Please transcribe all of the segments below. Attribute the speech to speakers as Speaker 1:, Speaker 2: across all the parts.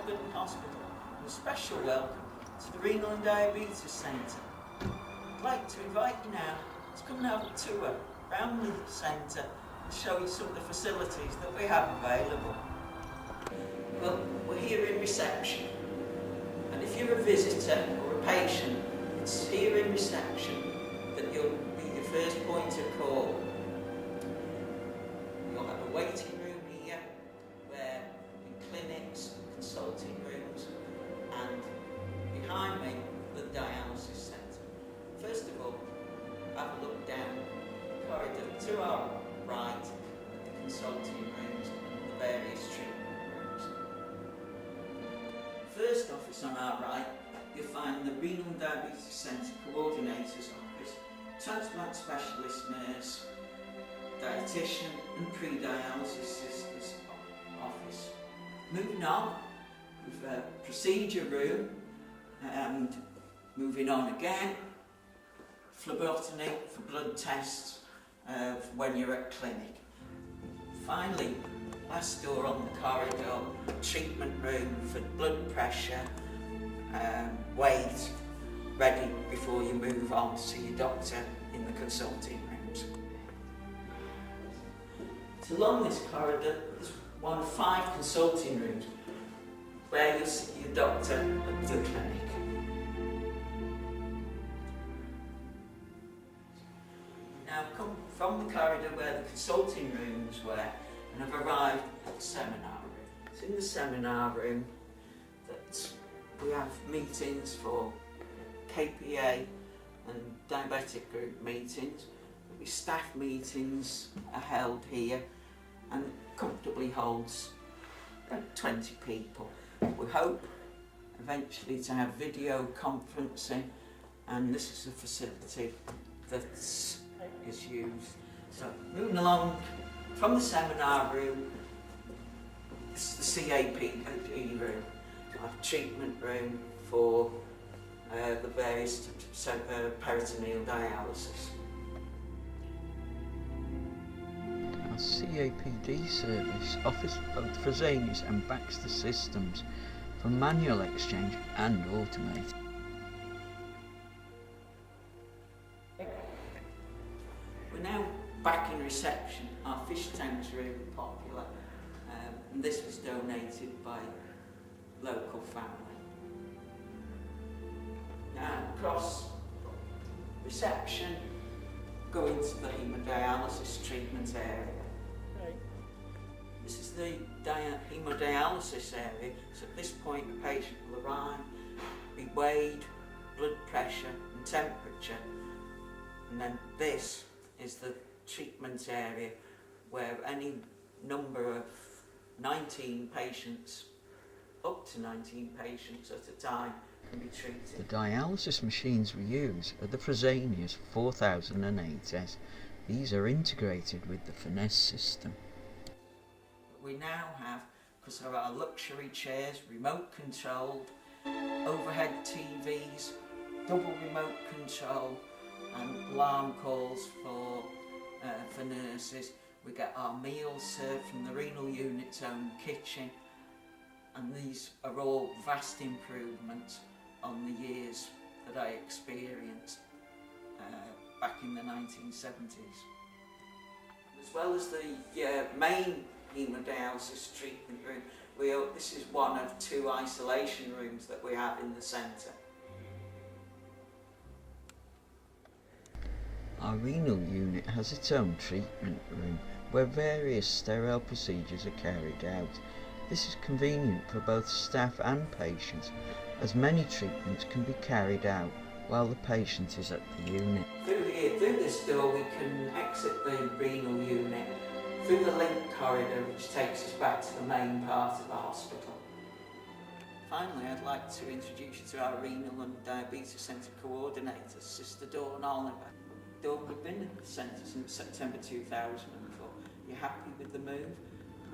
Speaker 1: Goodman Hospital, and a special welcome to the Renal and Diabetes Centre. I'd like to invite you now to come and have a tour around the centre and show you some of the facilities that we have available. Well, we're here in reception, and if you're a visitor or a patient, it's here in reception that you'll be your first point of call. You'll have a waiting room here, where in clinics, consulting rooms, and behind me, the dialysis centre. First of all, have a look down the corridor to our right, the consulting rooms and the various treatment rooms. First office on our right, you'll find the Renal and Diabetes Centre Coordinator's Office, Transplant Specialist Nurse, Dietitian and Pre-Dialysis Sisters Office. Moving on, we've a procedure room, and moving on again, phlebotomy for blood tests when you're at clinic. Finally, last door on the corridor, treatment room for blood pressure, weight, ready before you move on to see your doctor in the consulting rooms. So along this corridor, there's one of 5 consulting rooms where you'll see your doctor at the clinic. Now come from the corridor where the consulting rooms were, and I've arrived at the seminar room. It's in the seminar room that we have meetings for KPA and diabetic group meetings. The staff meetings are held here and comfortably holds about 20 people. We hope eventually to have video conferencing, and this is a facility that is used. So moving along from the seminar room, this is the CAPD room, our treatment room for the various peritoneal dialysis.
Speaker 2: Our CAPD service offers both Fresenius and Baxter systems for manual exchange and automated.
Speaker 1: We're now back in reception. Our fish tanks room popular, and this was donated by local family. Now across reception, go into the haemodialysis treatment area. This is the haemodialysis area, so at this point the patient will arrive, be weighed, blood pressure and temperature, and then this is the treatment area where any number of 19 patients, up to 19 patients at a time, can be treated.
Speaker 2: The dialysis machines we use are the Fresenius 4008S. These are integrated with the Finesse system.
Speaker 1: We now have, because of our luxury chairs, remote controlled, overhead TVs, double remote control, and alarm calls for nurses. We get our meals served from the renal unit's own kitchen, and these are all vast improvements on the years that I experienced back in the 1970s. As well as the main haemodialysis treatment room, this is one of 2 isolation rooms that we have in the centre.
Speaker 2: Our renal unit has its own treatment room where various sterile procedures are carried out. This is convenient for both staff and patients, as many treatments can be carried out while the patient is at the unit.
Speaker 1: Through this door we can exit the renal unit through the link corridor, which takes us back to the main part of the hospital. Finally, I'd like to introduce you to our Renal and Diabetes Centre Coordinator, Sister Dawn Oliver. Dawn, we've been at the centre since September 2004. Are you happy with the move?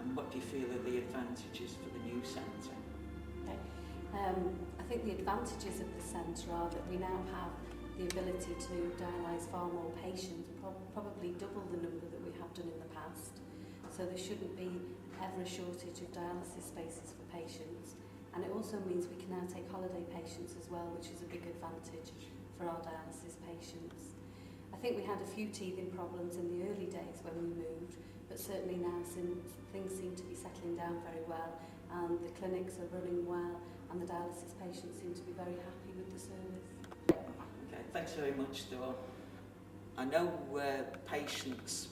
Speaker 1: And what do you feel are the advantages for the new centre?
Speaker 3: Okay. I think the advantages of the centre are that we now have the ability to dialyse far more patients, probably double the number that we have done in the past. So there shouldn't be ever a shortage of dialysis spaces for patients. And it also means we can now take holiday patients as well, which is a big advantage for our dialysis patients. I think we had a few teething problems in the early days when we moved, but certainly now things seem to be settling down very well, and the clinics are running well, and the dialysis patients seem to be very happy with the service.
Speaker 1: Okay, thanks very much, Dawn. I know patients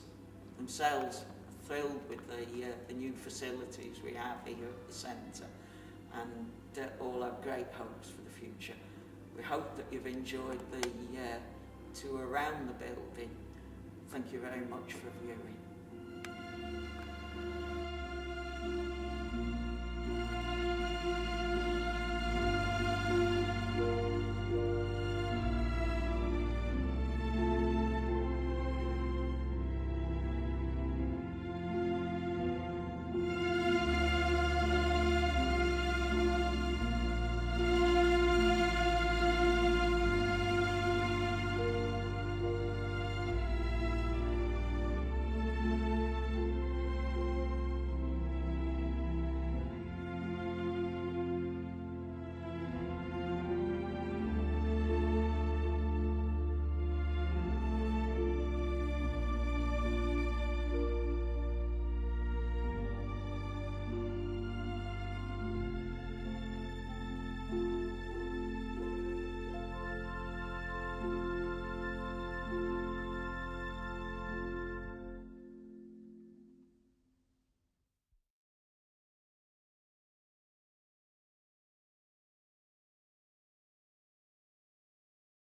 Speaker 1: themselves are thrilled with the new facilities we have here at the centre, and all have great hopes for the future. We hope that you've enjoyed the tour around the building. Thank you very much for viewing.